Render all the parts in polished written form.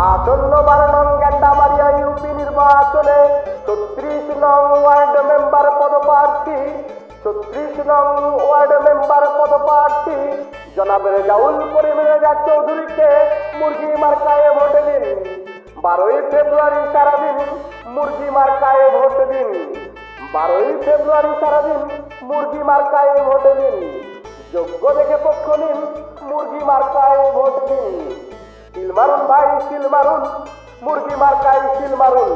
আসন্ন 12 নং গেন্ডামারিয়া ইউপি নির্বাচনে 36 নং ওয়ার্ড মেম্বার পদপ্রার্থী 36 নং ওয়ার্ড মেম্বার পদপ্রার্থী জনাব রেজাউল করিম রেজা চৌধুরীকে মুরগি মার্কায় ভোট দিন। 12ই ফেব্রুয়ারি সারাদিন মুরগি মার্কায় ভোট দিন। 12ই ফেব্রুয়ারি সারাদিন মুরগি মার্কায় ভোট দিন। যোগ্য দেখে পক্ষ নিন, মুরগি মার্কায় ভোট দিন। সিল মারুন ভাই, সিল মারুন, মুরগি মার্কায় সিল মারুন।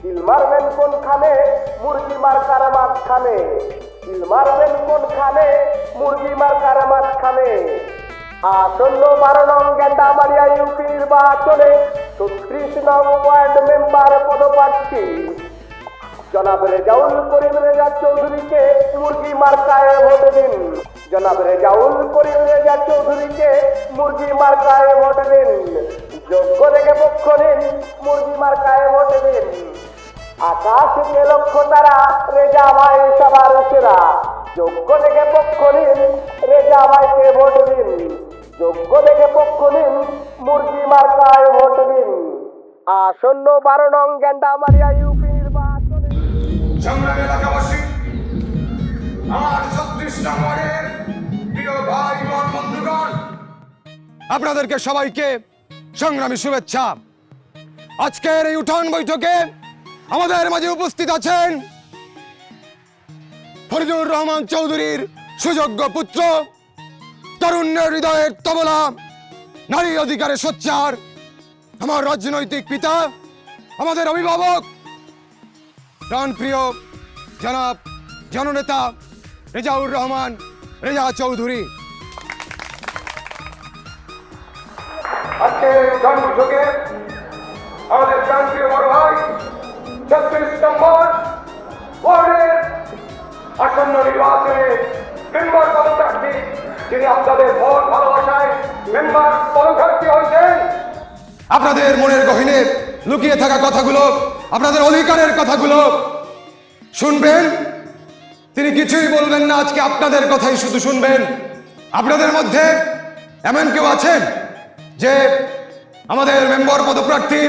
সিল মারবেন কোনখানে? মুরগি মার্কার মাঝখানে। সিল মারবেন কোনখানে? মুরগি মার্কার মাঝখানে। আসন্ন 12 নং গেন্ডামারিয়া ইউপি নির্বাচনে 36 নং ওয়ার্ড মেম্বার পদপ্রার্থী জনাব রেজাউল করিম রেজা চৌধুরীকে মুরগি মার্কায় ভোট দিন। জনাব রেজাউল করিম রেজা চৌধুরীকে মুরগি মার্কায় ভোট দিন। যোগ্য দেখে পক্ষ নিন, মুরগি মার্কায় ভোট দিন। আকাশ দিয়ে লক্ষ তারা, রেজা ভাই সবার সেরা। যোগ্য দেখে পক্ষ নিন, রেজা ভাইকে ভোট দিন। যোগ্য দেখে পক্ষ নিন, মুরগি মার্কায় ভোট দিন। আসন্ন 12 নং গেন্ডামারিয়া ইউপি নির্বাচনে সংগ্রামী এলাকাবাসী, আমার 36 নম্বরের প্রিয় ভাই বোন বন্ধুগণ, আপনাদেরকে সবাইকে সংগ্রামী শুভেচ্ছা। আজকের এই উঠান বৈঠকে আমাদের মাঝে উপস্থিত আছেন ফরিদুর রহমান চৌধুরীর সুযোগ্য পুত্র, তরুণের হৃদয়ের তবলা, নারী অধিকারে সোচ্চার, আমার রাজনৈতিক পিতা, আমাদের অভিভাবক, প্রাণপ্রিয় জনাব জননেতা রেজাউর রহমান রেজা চৌধুরী। আজকের উঠান বৈঠকে আমাদের প্রান্তীয় বড় ভাই 36 নম্বর ওয়ার্ডের আসন্ন নির্বাচনে মেম্বার পদপ্রার্থী, যিনি আপনাদের ভোট ভালোবাসায় মেম্বার পদপ্রার্থী হয়েছেন। আপনাদের মনের গহীনে লুকিয়ে থাকা কথাগুলো, আপনাদের অধিকারের কথাগুলো শুনবেন। তিনি কিছুই বলবেন না, আজকে আপনাদের কথাই শুধু শুনবেন। আপনাদের মধ্যে এমন কেউ আছেন যে আমাদের মেম্বার পদপ্রার্থী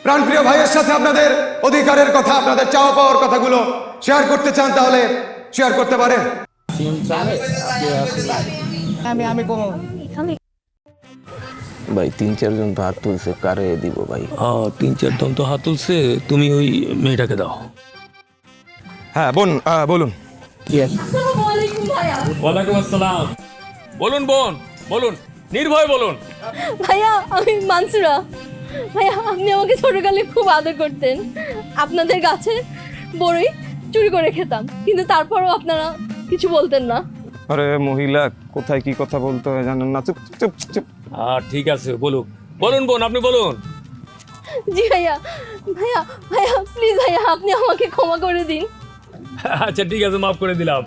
প্রাণপ্রিয় ভাইয়ের সাথে আপনাদের অধিকারের কথা, আপনাদের চাওয়া পাওয়ার কথাগুলো শেয়ার করতে চান, তাহলে শেয়ার করতে পারেন। ভাই 3-4 জন তো হাত তুলছে, কারে দিব ভাই? হ্যাঁ 3-4 জন তো হাত তুলছে, তুমি ওই মেয়েটাকে দাও। হ্যাঁ বোন, বলুন। ওয়ালাইকুম আসসালাম। বলুন বোন, বলুন, নির্ভয় বলুন। ভাইয়া আমি মানসুরা। ভাইয়া আপনি আমাকে ছোটকালে খুব আদর করতেন। আপনাদের গাছে বড়ই চুরি করে খেতাম, কিন্তু তারপরও আপনারা কিছু বলতেন না। আরে মহিলা, কোথায় কি কথা বলতে হয় জানেন না, চুপ চুপ চুপ। ঠিক আছে, বলুন বলুন বোন, আপনি বলুন। জি ভাইয়া, ভাইয়া ভাইয়া প্লিজ ভাইয়া আপনি আমাকে ক্ষমা করে দিন। আচ্ছা ঠিক আছে, মাফ করে দিলাম।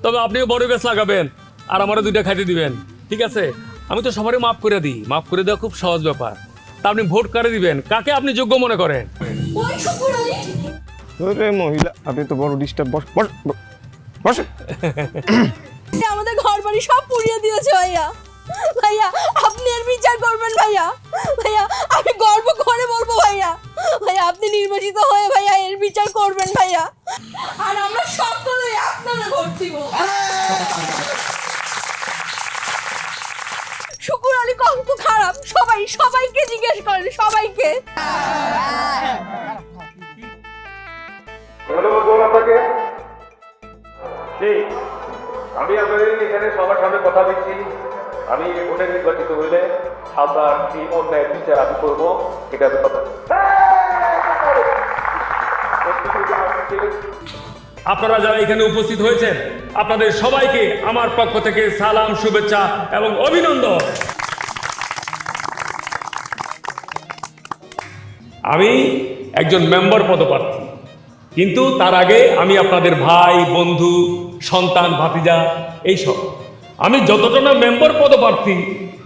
তবে আপনিও বড় গাছ লাগাবেন আর আমারও 2টা খাইতে দিবেন, ঠিক আছে? আমি তো সবারই মাফ করে দিই, মাফ করে দেওয়া খুব সহজ ব্যাপার। তা আপনি ভোট কারে দিবেন, কাকে আপনি যোগ্য মনে করেন? আরে মহিলা, আপনি তো বড় ডিস্টার্ব। বস বস বস। আমাদের ঘর বাড়ি সব পুড়িয়ে দিয়েছে ভাইয়া। ভাইয়া আপনি এর বিচার করবেন ভাইয়া। ভাইয়া আমি গর্ব করে বলবো ভাইয়া, ভাইয়া আপনি নির্বাচিত হয়ে ভাইয়া এর বিচার করবেন ভাইয়া, আর আমরা সকলে আপনারা ভোট দিব। শুকুর আলী কত খারাপ, সবাইকে জিজ্ঞেস করেন, সবাইকে। ধন্যবাদ আপনাকে। আমি আপনাদের এখানে সবার সামনে কথা দিচ্ছি, আমি ভোটে নির্বাচিত হইলে আপনার কি অন্যায় বিচার আমি করবো, এটা আমি কথা। আপনারা যারা এখানে উপস্থিত হয়েছেন, আপনাদের সবাইকে আমার পক্ষ থেকে সালাম, শুভেচ্ছা এবং অভিনন্দন। আমি একজন মেম্বার পদপ্রার্থী, কিন্তু তার আগে আমি আপনাদের ভাই, বন্ধু, সন্তান, ভাতিজা এইসব। আমি যতটা না মেম্বার পদপ্রার্থী,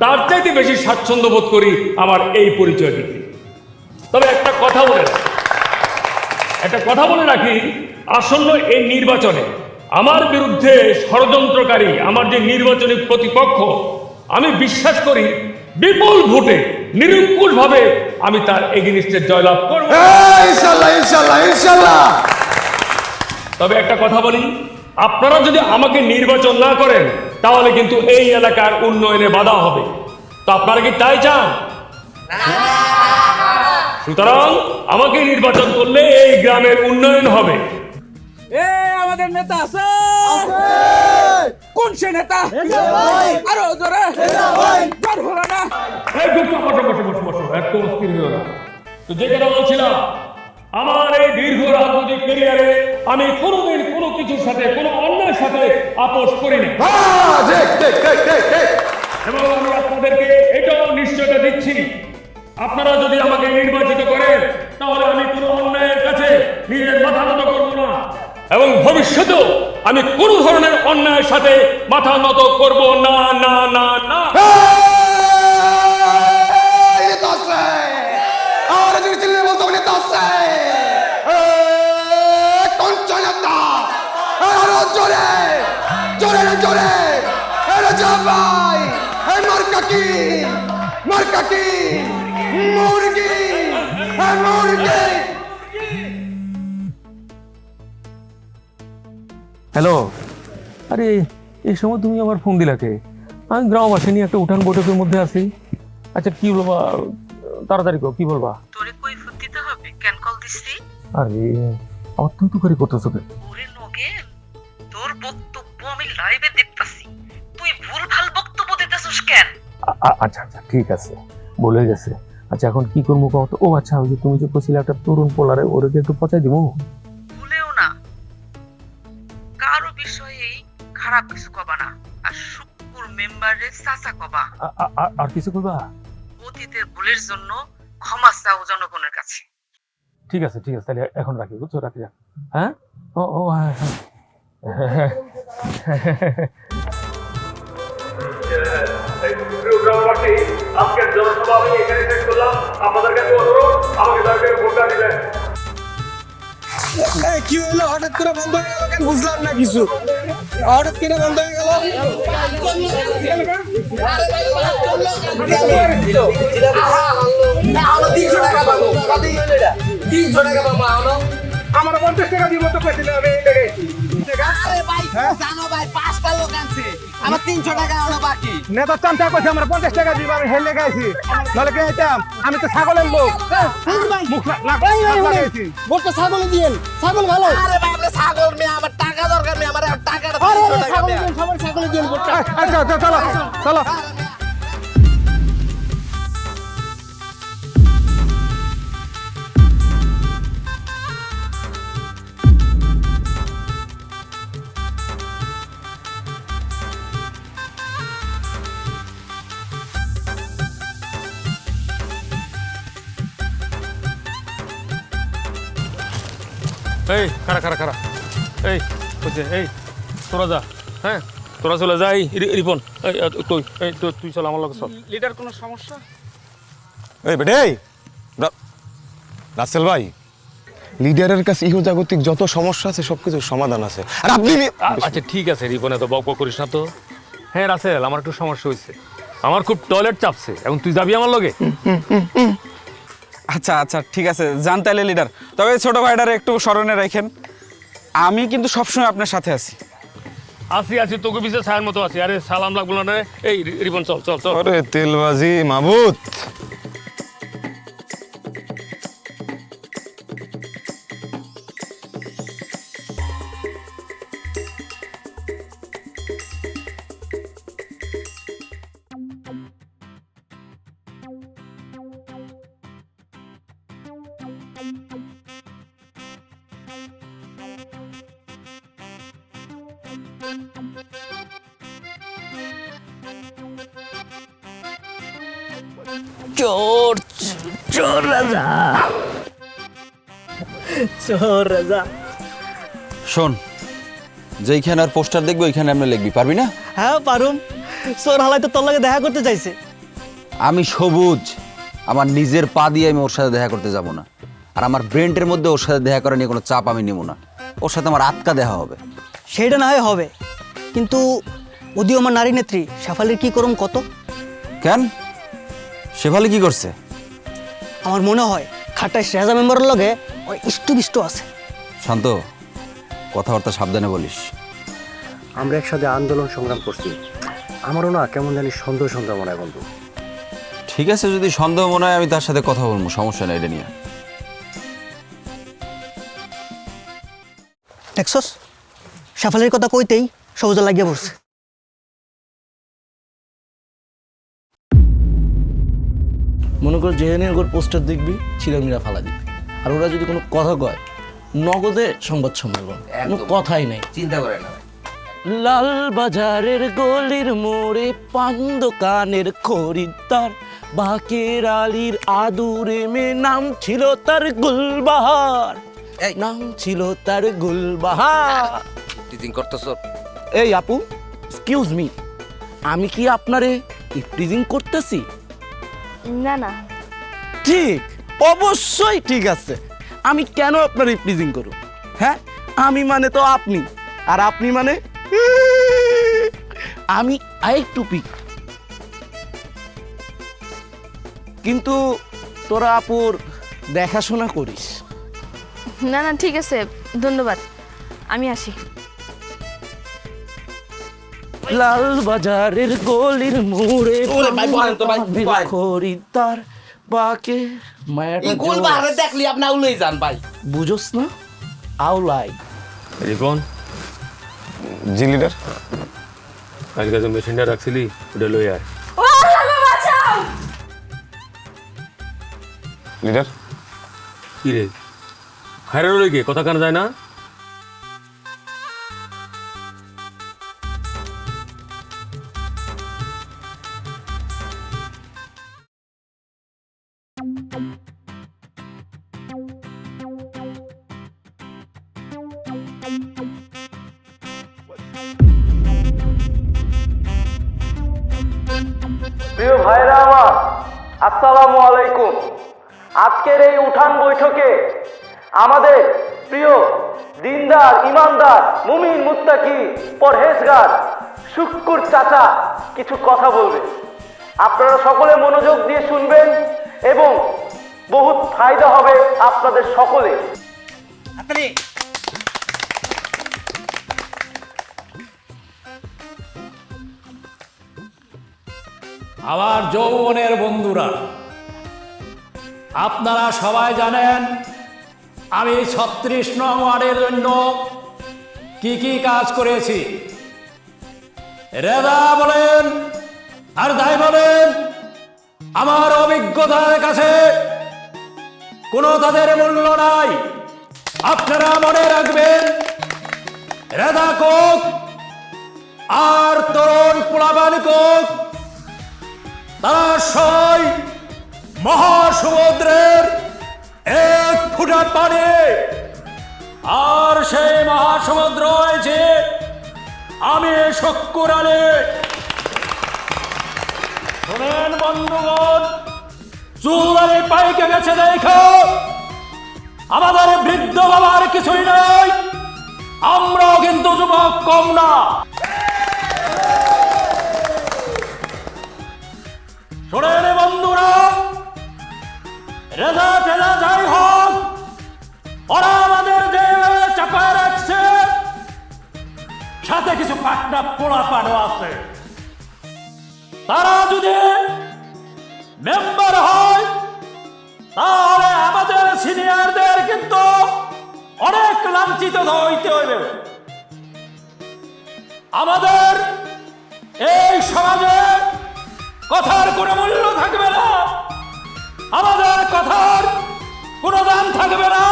তার চাইতে বেশি স্বাচ্ছন্দ্য বোধ করি আমার এই পরিচয় দিতে। তবে একটা কথা বলে রাখি, আসন্ন এই নির্বাচনে আমার বিরুদ্ধে ষড়যন্ত্রকারী আমার যে নির্বাচনী প্রতিপক্ষ, আমি বিশ্বাস করি বিপুল ভোটে নিরঙ্কুশভাবে আমি তার এগেনিস্টে জয়লাভ করব। ইনশাল্লাহ ইনশাল্লাহ ইনশাল্লাহ। তবে একটা কথা বলি, আপনারা যদি আমাকে নির্বাচন না করেন তাহলে কিন্তু এই এলাকার উন্নয়নে বাধা হবে। তো আপনারা কি তাই চান? সুতরাং আমাকে নির্বাচন করলে এই গ্রামের উন্নয়ন হবে। আমাদের নেতা আছে কোন সে নেতা? আরো জোরে জোর হলো না। এই বসো বসো বসো বসো বসো, এত অস্থির হলো না। তো যে কথা বলছিলাম, আমার এই দীর্ঘ রাজনৈতিক ক্যারিয়ারে আমি কোনোদিন কোনো কিছুর সাথে, কোনো অন্যায়ের সাথে আপোষ করিনি। ঠিক ঠিক ঠিক ঠিক ঠিক। এবং আমি আপনাদেরকে এটাও নিশ্চয়তা দিচ্ছি, আপনারা যদি আমাকে নির্বাচিত করেন তাহলে আমি কোনো অন্যায়ের কাছে নিজের মাথা নত করব না, এবং ভবিষ্যতেও আমি কোনো ধরনের অন্যায়ের সাথে মাথা নত করব না না না না। আর যদি চিল্লে বলতো নেতা আছে, কঞ্চনতা, আরো জোরে জোরে জোরে, ভাই মার্কা কি মুরগি মুরগি। হ্যালো, আরে এই সময় তুমি আমার ফোন দিলাকে? আমি গ্রামবাসী নিয়ে একটা উঠান বৈঠকের মধ্যে আছি। আচ্ছা কি বলবা, তাড়াতাড়ি কো, কি বলবা? তোরে কৈফিয়ত দিতে হবে কেন কল দিছি? আরে আমার তুই তো করে করতেছ কেন? ওরে নগেন, তোর বক্তব্য আমি লাইভে দেখতাছি, তুই ভুলভাল বক্তব্য দিতেছস কেন? আচ্ছা আচ্ছা ঠিক আছে, বলে গেছে। আচ্ছা এখন কি করবো কত? ও আচ্ছা, ওই যে তুমি যে বলছিলে একটা তরুণ পোলারে, ওরে কি একটু পচাই দিব? ভুলেও না কারো বিষয়ে খারাপ কিছু কবা না, আর শুকুর মেম্বারের চাচা কবা। আর কিছু করবা? অতীতের ভুলের জন্য ক্ষমা চাও জনগণের কাছে। ঠিক আছে ঠিক আছে, তাহলে এখন রাখি, বুঝছো? রাখি যা। হ্যাঁ ও ও হ্যাঁ হ্যাঁ। গ্রামবাসী, আজকের জনসভা আমি এখানে শেষ করলাম। আপনাদের কাছে অনুরোধ, আমাকে দয়া করে ভোটটা দিবেন। কি হলো হঠাৎ করে বন্ধ হয়ে গেল কেন বুঝলাম না কিছু। হঠাৎ করে বন্ধ হয়ে গেল। আমার 50 টাকা দিব তো পেছিল আমি এই জায়গায়। আরে ভাই জানো ভাই 5টা লোক আছে, আমার 300 টাকা হলো বাকি। নেতা চামচা কইছে আমার 50 টাকা দিব, আমি হেলে গাইছি। নালে কে আইতাম? আমি তো ছাগলের লোক। মুখ লাগাইছি। বলতে ছাগল দিয়েন, ছাগল ভালো। আরে ভাই আমরা ছাগল মে, আমার টাকা দরকার নেই, আমার টাকাটা 300 টাকা ছাগল দিয়েন, সবার ছাগল দিয়েন। আচ্ছা চলো চলো। এই খারা খারা খারা, এই বুঝছে, এই তোরা যা, হ্যাঁ তোরা চলে যাই। রিপন তুই তুই চল আমার লগে চল। লিডার কোনো সমস্যা? এই বেটে, রাসেল ভাই, লিডারের কাছে ইহজাগতিক যত সমস্যা আছে সবকিছুর সমাধান আছে। আর আপনি আচ্ছা ঠিক আছে রিপন, এত বক করিস না তো। হ্যাঁ রাসেল, আমার একটু সমস্যা হয়েছে, আমার খুব টয়লেট চাপছে, এখন তুই যাবি আমার লগে? আচ্ছা আচ্ছা ঠিক আছে, যান তাইলে লিডার। তবে ছোট ভাইটারে একটু স্মরণে রাখেন, আমি কিন্তু সবসময় আপনার সাথে আছি। আছি তোকে পিছিয়ে ছায়ের মতো আছি। আরে সালাম লাগলো না রে। এই রিপন চল চল চল। আরে তেলবাজি মাবুত। চোর চোর রাজা, চোর রাজা। শোন, যেইখানে আর পোস্টার দেখবি ওইখানে আপনি লিখবি, পারবি না? হ্যাঁ পারুম। চোর হালাই তো তোর লাগে দেখা করতে চাইছে। আমি সবুজ, আমার নিজের পা দিয়ে আমি ওর সাথে দেখা করতে যাব না। আর আমার ব্রেন্টের মধ্যে ওর সাথে দেখা করা নিয়ে কোনো চাপ আমি নেব না। ওর সাথে আমার আটকা দেখা হবে। সেটা না হয় হবে, কিন্তু ওদিও আমার নারী নেত্রী শেফালির কি করুম কত? কেন? শেফালি কি করছে? আমার মনে হয় খাটায় শেহজা মেম্বারের লগে ওই ইষ্টবিষ্ট আছে। শান্ত, কথাবার্তা সাবধানে বলিস। আমরা একসাথে আন্দোলন সংগ্রাম করছি, আমারও না কেমন জানি সন্দেহ সন্দেহ মনে হয় বন্ধু। ঠিক আছে, যদি সন্দেহ মনে হয় আমি তার সাথে কথা বলবো, সমস্যা নেই এটা নিয়ে। দেখছস, শেফালির কথা কইতেই সবুজা লাগিয়ে পড়ছে। মনে কর যেখানে ওর পোস্টার দেখবি ছিঁড়ামিরা ফালা দিবি, আর ওরা যদি কোনো কথা কয় নগদে সংবাদ সম্মেলন, কোনো কথাই নাই। চিন্তা করে না। লাল বাজারের গলির মোড়ে পান দোকানের খরিদ্দার, বাকের আলীর আদুরে মেয়ে, নাম ছিল তার গুলবাহার, নাম ছিল তার গুলবাহার। টিচিং করতেছ? এই আপু, এক্সকিউজ মি, আমি কি আপনারে ইফটিজিং করতেছি? না না, ঠিক, অবশ্যই ঠিক আছে। আমি কেন আপনার ইফটিজিং করব? হ্যাঁ, আমি মানে তো আপনি, আর আপনি মানে আমি আরেকটুপি। কিন্তু তোরা আপুর দেখাশোনা করিস। না না, ঠিক আছে, ধন্যবাদ, আমি আসি। লাল বাজারের গলির মোড়ে খরিদ্দার, বাকে মায়াটা দেখলি আপনি আউলাই যান ভাই। বুঝোস না? আউলাই। রিপন, জি লিডার। আজকে যে মেশিনটা রাখছিলি ওটা লই আয়। লিডার, কি রে, হায়রার লই গে কথা কান যায় না? প্রিয় ভাইরা আমার, আসসালামু আলাইকুম। আজকের এই উঠান বৈঠকে আমাদের প্রিয় দিনদার, ইমানদার, মুমিন, মুত্তাকি, পরহেজগার শুক্কুর চাচা কিছু কথা বলবে। আপনারা সকলে মনোযোগ দিয়ে শুনবেন এবং বহুত ফায়দা হবে আপনাদের সকলে। আমার যৌবনের বন্ধুরা, আপনারা সবাই জানেন আমি 36 নং ওয়ার্ডের জন্য কি কি কাজ করেছি। রেদা বলেন আর দাই বলেন, আমার অভিজ্ঞতার কাছে কোনো তাদের মূল্য নাই। আপনারা মনে রাখবেন, রেদা কোক আর তরুণ পোলাপান কোক, তারা সবাই মহাসমুদ্রের এক ফুটা পানি, আর সেই মহাসমুদ্র হয়েছে আমি শুক্কুর আলী। শোনেন বন্ধুগণ, চুল পাইকে গেছে দেখো, আমাদের বৃদ্ধ বাবার কিছুই নাই, আমরাও কিন্তু যুবক কম না। শোনেন বন্ধুরা, রেজা টেজা যাই হোক, ওরা আমাদের যে চাপায় রাখছে, সাথে কিছু পাটনা পোড়া পাড়ো আছে। তারা যদি মেম্বার হয় তাহলে আমাদের সিনিয়রদের কিন্তু অনেক লাঞ্ছিত হইতে হইবে। আমাদের এই সমাজে কথার কোনো মূল্য থাকবে না, আমাদের কথার কোনো দাম থাকবে না,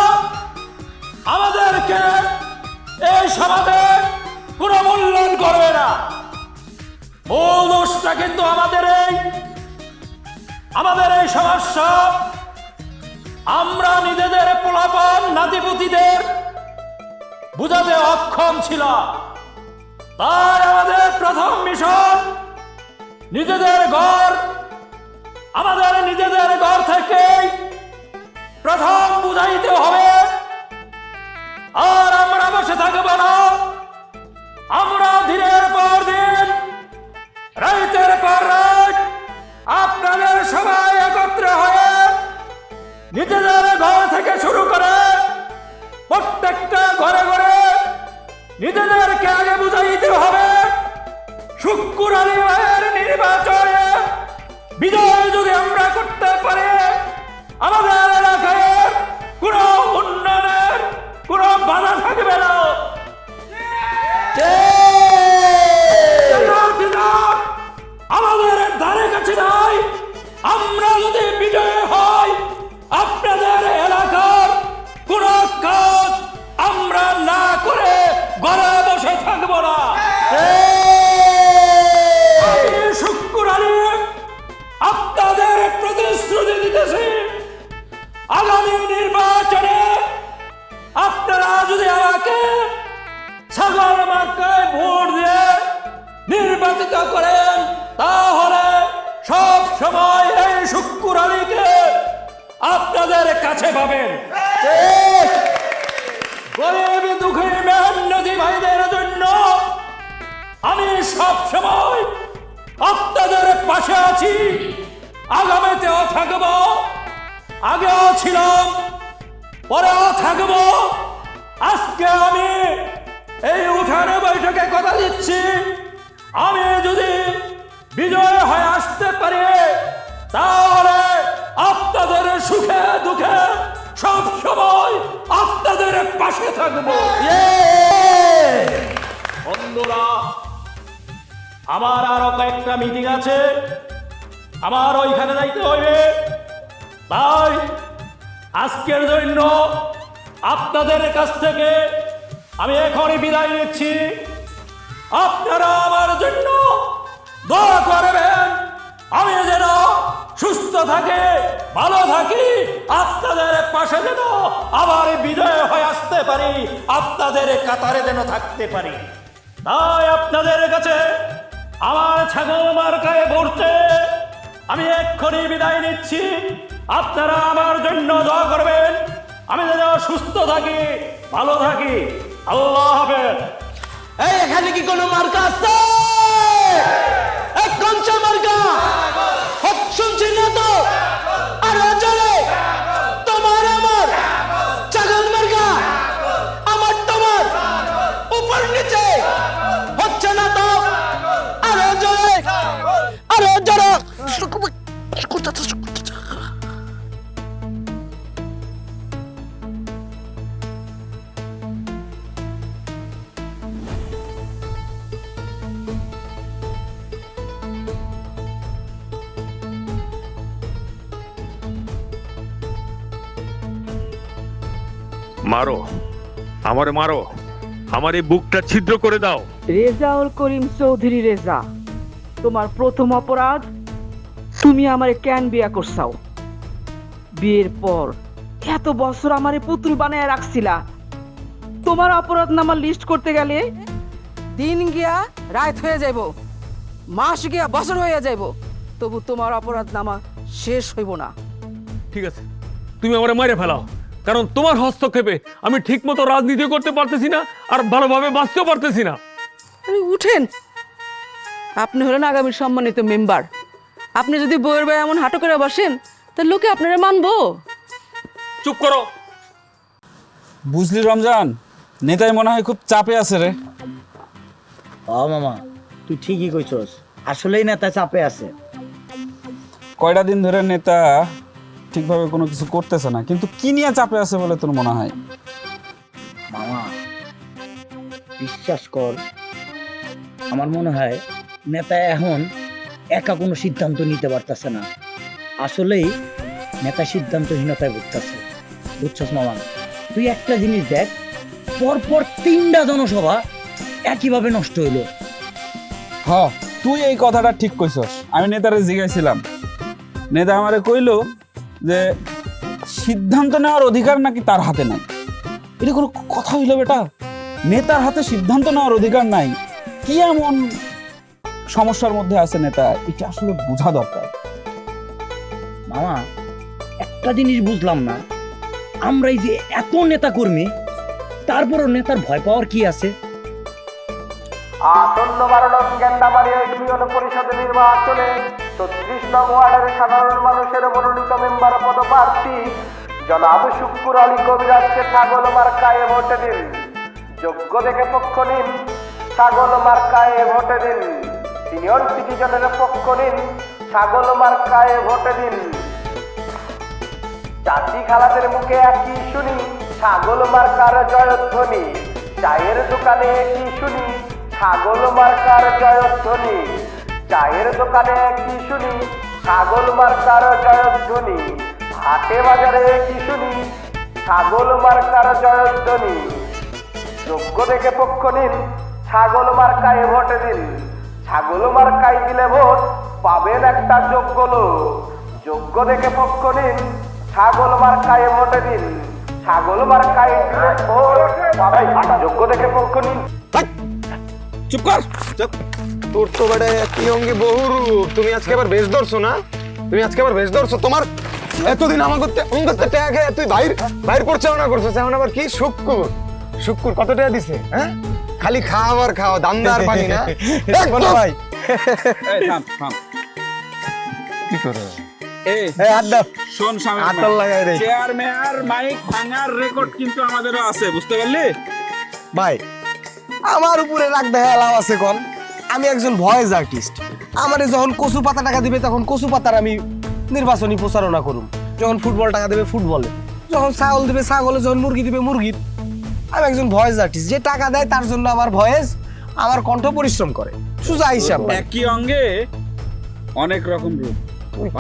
আমাদেরকে এই সমাজে কোনো মূল্যায়ন করবে না। মূল দোষটা কিন্তু আমাদের এই সমস্যা, আমরা নিজেদের পোলাপান নাতিপুতিদের বুঝাতে অক্ষম ছিলাম। তাই আমাদের প্রথম মিশন, নিজেদের ঘর, আমাদের নিজেদের ঘর থেকে প্রথম বুঝাইতে হবে। আর আমরা বসে থাকব না, আমরা দিনের পর দিন, রাতের পর রাত আপনাদের সবাই নিজেদের ঘর থেকে শুরু করে প্রত্যেকটা ঘরে ঘরে নিজেদেরকে আগে বুঝাইতে হবে শুক্কুর আলী ভাইয়ের নির্বাচনে বিজয় যদি আমরা করতে পারি আমাদের এলাকায় কোনো উন্নয়নের কোনো বাধা থাকবে না। আমাদের ধারে কাছে নাই। আমরা যদি বিজয় হই আপনাদের এলাকার কোন কাজ আমরা না করে ঘরে বসে থাকবো না। শুক্কুর আলী আপনাদের প্রতিশ্রুতি দিতেছি আগামী নির্বাচনে আপনারা যদি আমাকে ছাগল মার্কায় ভোট দিয়ে নির্বাচিত করেন তাহলে সব সময় এই শুক্কুর আলীকে আপনাদের কাছে পাবেন। গরিব দুঃখী মেহনতি ভাইদের জন্য আমি সব সময় আপনাদের পাশে আছি, আগামীতেও থাকব, আগেও ছিলাম, পরেও থাকব। আজকে আমি এই উঠানে বৈঠকে কথা দিচ্ছি আমি যদি বিজয় হয়ে আসতে পারি তাহলে আপনাদের সুখে দুঃখে সব সময় আপনাদের পাশে থাকবো। বন্ধুরা, আমার আরো কয়েকটা মিটিং আছে, আমার ওইখানে যাইতে হইবে, তাই আজকের জন্য আপনাদের কাছ থেকে আমি এখনই বিদায় নিচ্ছি। আপনারা আমার জন্য দোয়া করবেন আমি যেন সুস্থ থাকি, ভালো থাকি, আপনাদের পাশে যেন আবার বিজয় হয়ে আসতে পারি, আপনাদের কাতারে যেন থাকতে পারি। তাই আপনাদের কাছে আমার ছাগল মার্কায় ভোটে আমি এক্ষুনি বিদায় নিচ্ছি। আপনারা আমার জন্য দোয়া করবেন আমি যেন সুস্থ থাকি, ভালো থাকি। আল্লাহ হাফেজ। এই এখানে কি কোনো মার্কা আছে? এক কঞ্চা মার্কা শুনছি না তো? আর অঞ্চলে তোমার আমার ছাগল মার্কা, আমার তোমার উপর নিচে হচ্ছে না তো? আর অঞ্চলে আর অঞ্চলে মারো, আমারে মারো, আমার এই বুকটা ছিদ্র করে দাও। রেজাউল করিম চৌধুরী রেজা, তোমার প্রথম অপরাধ তুমি আমারে কেন বিয়া করছাও? বিয়ের পর এত বছর আমারে পুতুল বানায় রাখছিলা, তোমার অপরাধ নামা লিস্ট করতে গেলে দিন গিয়া রাত হয়ে যাইব, মাস গিয়া বছর হয়ে যাইব, তবু তোমার অপরাধ নামা শেষ হইব না। ঠিক আছে, তুমি আমারে মারে ফেলাও, কারণ তোমার হস্তক্ষেপে আমি ঠিক মতো রাজনীতি করতে পারতেছি না আর ভালোভাবে বাঁচতেও পারতেছি না। উঠেন, আপনি হলেন আগামীর সম্মানিত মেম্বার। আপনি যদি বইয়ের ভাই এমন হাঁটো করে বসেন তাহলে লোকে আপনারা মানবো। চুপ করো। বুঝলি রমজান, নেতাই মনে হয় খুব চাপে আছে রে। মামা তুই ঠিকই কইছস, আসলেই নেতা চাপে আছে। কয়টা দিন ধরে নেতা ঠিকভাবে কোনো কিছু করতেছে না, কিন্তু কি নিয়ে চাপে আছে বলে তোর মনে হয়? মামা বিশ্বাস কর, আমার মনে হয় নেতা এখন একা কোনো সিদ্ধান্ত নিতে পারতেছে না। আসলেই নেতা সিদ্ধান্তহীনতায় ভুগতেছে, বুঝছস মামা? তুই একটা জিনিস দেখ, পরপর 3টা জনসভা একইভাবে নষ্ট হইলো। হ, তুই এই কথাটা ঠিক কইছস। আমি নেতারে জিজ্ঞাসিলাম, নেতা আমারে কইলো যে সিদ্ধান্ত নেওয়ার অধিকার নাকি তার হাতে নাই। এটা কোনো কথা হইলো বেটা? নেতার হাতে সিদ্ধান্ত নেওয়ার অধিকার নাই, কি এমন সমস্যার মধ্যে আছে নেতা? এটা আসলে বোঝা দরকার। মামা একটা জিনিস বুঝলাম না, আমরা এই যে এত নেতা কর্মী, তারপরও নেতার ভয় পাওয়ার কি আছে? আসন্ন 12 নং গেন্দাবাড়ি ইউনিয়ন পরিষদ নির্বাচনে 36 নং ওয়ার্ডের সাধারণ মানুষের মনোনীত মেম্বার পদপ্রার্থী জনাব শুক্কুর আলী কবিরাজকে ছাগল মার্কায় ভোট দিন। যোগ্য দেখে পক্ষ নিন, ছাগল মার্কায় ভোট দিন। সিনিয়র সিটিজেনের পক্ষ নিন, ছাগল মার্কায় ভোট দিন। চাচি খালাদের মুখে একই শুনি, ছাগল মার্কার জয়ধ্বনি। চায়ের দোকানে কি শুনি, ছাগল মার্কার জয়ধ্বনি। চায়ের দোকানে কি শুনি, ছাগল মার্কার জয়ধ্বনি। হাটে বাজারে কি শুনি, ছাগল মার্কার জয়ধ্বনি। যোগ্য দেখে পক্ষ নিন, ছাগল মার্কায় ভোট দিন। ছাগল মার্কায় দিলে ভোট পাবেন একটা যোগ্য লোক। যোগ্য দেখে পক্ষ নিন, ছাগল মার্কায় ভোট দিন। ছাগল মার্কায় দিলে ভোট পাবেন যোগ্য দেখে পক্ষ নিন। চুপ কর। তোর তো বেটা কি অঙ্গে বহু রূপ। তুমি আজকে আবার বেশ ধরছো না? তুমি আজকে আবার বেশ ধরছো। তোমার এতদিন আমার করতে অঙ্গতে টাকা খেয়ে তুই বাইর পরিচালনা করছো, এখন আবার কি শুক্কুর কত টাকা দিছে? হ্যাঁ, খালি খাওয়ার খাওয়া, দামদার পানি না ভাই। এই থাম থাম। কি করে এই আড্ডা শোন শামিম, আটল লাগাই রে। চেয়ার মেয়ার মাইক ভাঙার রেকর্ড কিন্তু আমাদেরও আছে, বুঝতে পারলি? ভাই আমার উপরে রাগ দেখা লাভ আছে কোন? আমি একজন ভয়েস আর্টিস্ট। আমারে যখন কচু পাতা টাকা দিবে তখন কচু পাতার আমি নির্বাচনী প্রচারণা করুম। যখন ফুটবল টাকা দেবে ফুটবলে, যখন ছাগল দিবে ছাগলে, যখন মুরগি দিবে মুরগির। আমি একজন ভয়েস আর্টিস্ট, যে টাকা দেয় তার জন্য আমার ভয়েস, আমার কণ্ঠ পরিশ্রম করে। সুজা হিসাব। একই অঙ্গে অনেক রকম রূপ।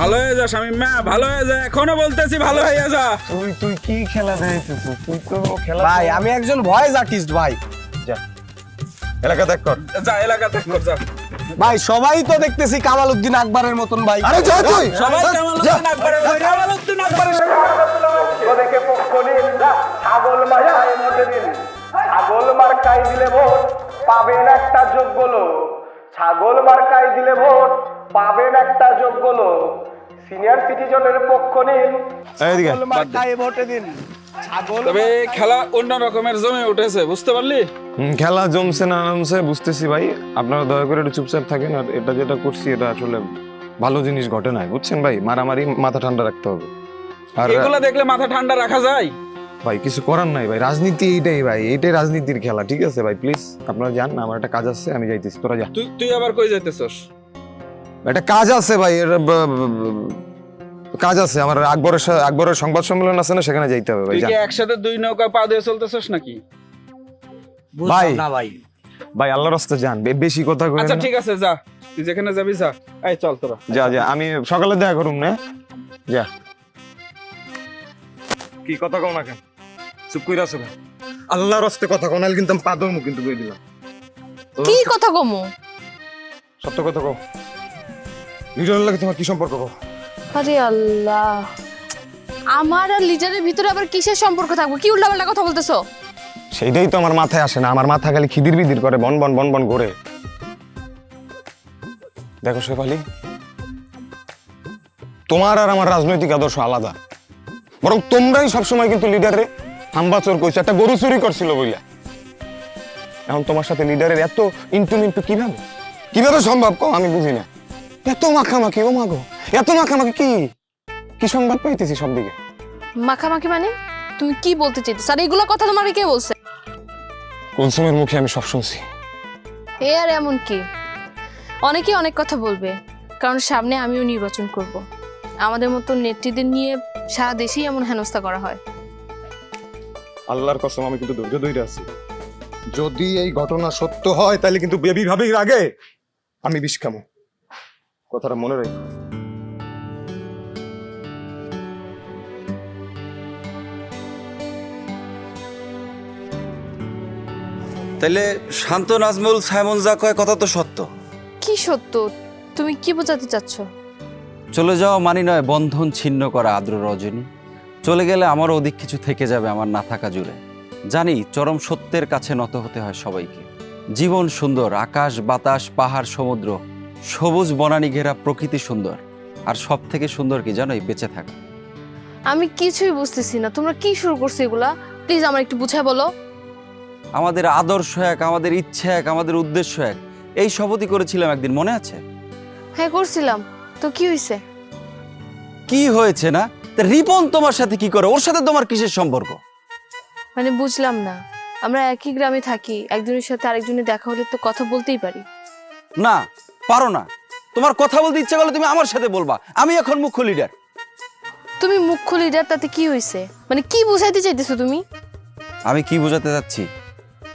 ভালো হয়ে যা শামিম মা, ভালো হয়ে যা, এখনো বলতেছি ভালো হয়ে যা। তুই কি খেলা দেখাইছিস? তুই তো খেলা ভাই আমি একজন ভয়েস আর্টিস্ট ভাই। যা এলাকা দেখ কর, যা এলাকা দেখ কর যা। ভাই সবাই তো দেখতেছি কামাল উদ্দিন আকবরের মতন ভাই। আরে যা তুই সবাই কামাল উদ্দিন আকবরের ভাই, কামাল উদ্দিন আকবরের। যোগ্য দেখে পক্ষ নিন, ছাগল মার্কায় ভোট দিন। ছাগল মার্কায় দিলে ভোট পাবেন একটা যোগ্য লোক। ছাগল মার্কায় দিলে ভোট পাবেন একটা যোগ্য লোক। সিনিয়র সিটিজেনের পক্ষ নিন, এইদিকে ছাগল মার্কায় ভোট দিন। ছাগল তবে খেলা অন্য রকমের জমে উঠেছে, বুঝতে পারলি? খেলা জমছে না নামছে বুঝতেছি ভাই। আপনারা দয়া করে একটু চুপচাপ থাকেন। আর এটা যেটা করছি এটা আসলে ভালো জিনিস ঘটে নাই, বুঝছেন ভাই। মারামারি মাথা ঠান্ডা রাখতে হবে। আর এগুলা দেখলে মাথা ঠান্ডা রাখা যায়? ভাই কিছু করার নাই ভাই, রাজনীতি এইটাই ভাই, এইটাই রাজনীতির খেলা। ঠিক আছে ভাই, প্লিজ আপনারা যান, আমার একটা কাজ আছে, আমি যাইতেছি। তোরা যা। তুই আবার কই যাইতেছস? একটা কাজ আছে ভাই, কাজ আছে আমার। আকবরের সংবাদ সম্মেলন আছে না, সেখানে যাইতে হবে ভাই। তুই কি একসাথে দুই নৌকা পা দিয়ে চলতেছস নাকি? ভাই না ভাই, ভাই আল্লাহর রাস্তা যান, বেশি কথা কইেন আচ্ছা না। ঠিক আছে যা, তুই যেখানে যাবি যা। এই চল তোরা যা, আমি সকালে দেখা করুম না। যা। কি কথা কও না কেন? চুপ কইরা আছো কেন? আল্লাহর রাস্তে কথা কও, নাহলে কিন্তু আমি পা ধরমু, কিন্তু কই দিলাম। কি কথা কমু? সত্য কথা কও। লিডারের লাগে তোমার কি সম্পর্ক কও? আরে আল্লাহ, আমার আর লিজারের ভিতরে আবার কিসের সম্পর্ক থাকবো? কি উল্টাপাল্টা কথা বলতেছো? সেইটাই তো আমার মাথায় আসে না। আমার মাথা খালি খিদির বিদির করে, বন বন বন বন ঘুরে। দেখো শেফালি, তোমার আর আমার রাজনৈতিক আদর্শ আলাদা। বরং তোমরাই সবসময় কিন্তু লিডারে হাম্বা চোর কইছো, একটা গরু চুরি করছিল বইলা। এখন তোমার সাথে লিডারের এত ইন্টু কিভাবে সম্ভব কও? আমি বুঝি না। এত মাখামাখি, ও মাগো, এত মাখামাখি কি সংবাদ পাইতেছি সব দিকে। মাখামাখি মানে? তুমি কি বলতে চাইতেছো? আর এগুলো কথা তোমাকে কে বলছে? কুলসুমের মুখে আমি সব শুনছি। এ আর এমন কি, অনেকেই অনেক কথা বলবে, কারণ সামনে আমিও নির্বাচন করব। আমাদের মতো নেত্রীদের নিয়ে সারা দেশেই এমন হেনস্থা করা হয়। আল্লাহর কসম আমি কিন্তু ধৈর্য ধরে আছি। যদি এই ঘটনা সত্য হয় তাহলে কিন্তু বেবি ভাবির আগে আমি বিষ খামো। কথাটা মনে রেখো। তাইলে শান্ত, নাজমুল, সাইমন যা কয় কথা তো সত্য। কি সত্য? তুমি কি বোঝাতে চাচ্ছ? চলে যাওয়া মানি নয় বন্ধন ছিন্ন করা আদ্র রজনী। চলে গেলে আমারও অধিক কিছু থেকে যাবে আমার না থাকা জুড়ে। জানি চরম সত্যের কাছে নত হতে হয় সবাইকে। জীবন সুন্দর, আকাশ বাতাস পাহাড় সমুদ্র, সবুজ বনানী ঘেরা প্রকৃতি সুন্দর। আর সব থেকে সুন্দর কি জানো? এই বেঁচে থাকা। আমি কিছুই বুঝতেছি না, তোমরা কি শুরু করছো এগুলা? প্লিজ আমার একটু বুঝায় বলো। আমাদের আদর্শ এক, আমাদের ইচ্ছা এক, আমাদের উদ্দেশ্য এক, এই শপথই করেছিলাম একদিন, মনে আছে? হ্যাঁ করছিলাম, তো কি হয়েছে? কি হয়েছে না? তা রিপন তোমার সাথে কি করে? ওর সাথে তোমার কিসের সম্পর্ক? মানে বুঝলাম না, আমরা একই গ্রামে থাকি, একজনের সাথে আরেকজনের দেখা হলে তো কথা বলতেই পারি। না, পারো না। তোমার কথা বলতে ইচ্ছা করলে তুমি আমার সাথে বলবা। আমি এখন মুখ্য লিডার। তুমি মুখ্য লিডার, তাতে কি হয়েছে? মানে কি বুঝাইতে চাইতেছো তুমি? আমি কি বোঝাতে যাচ্ছি?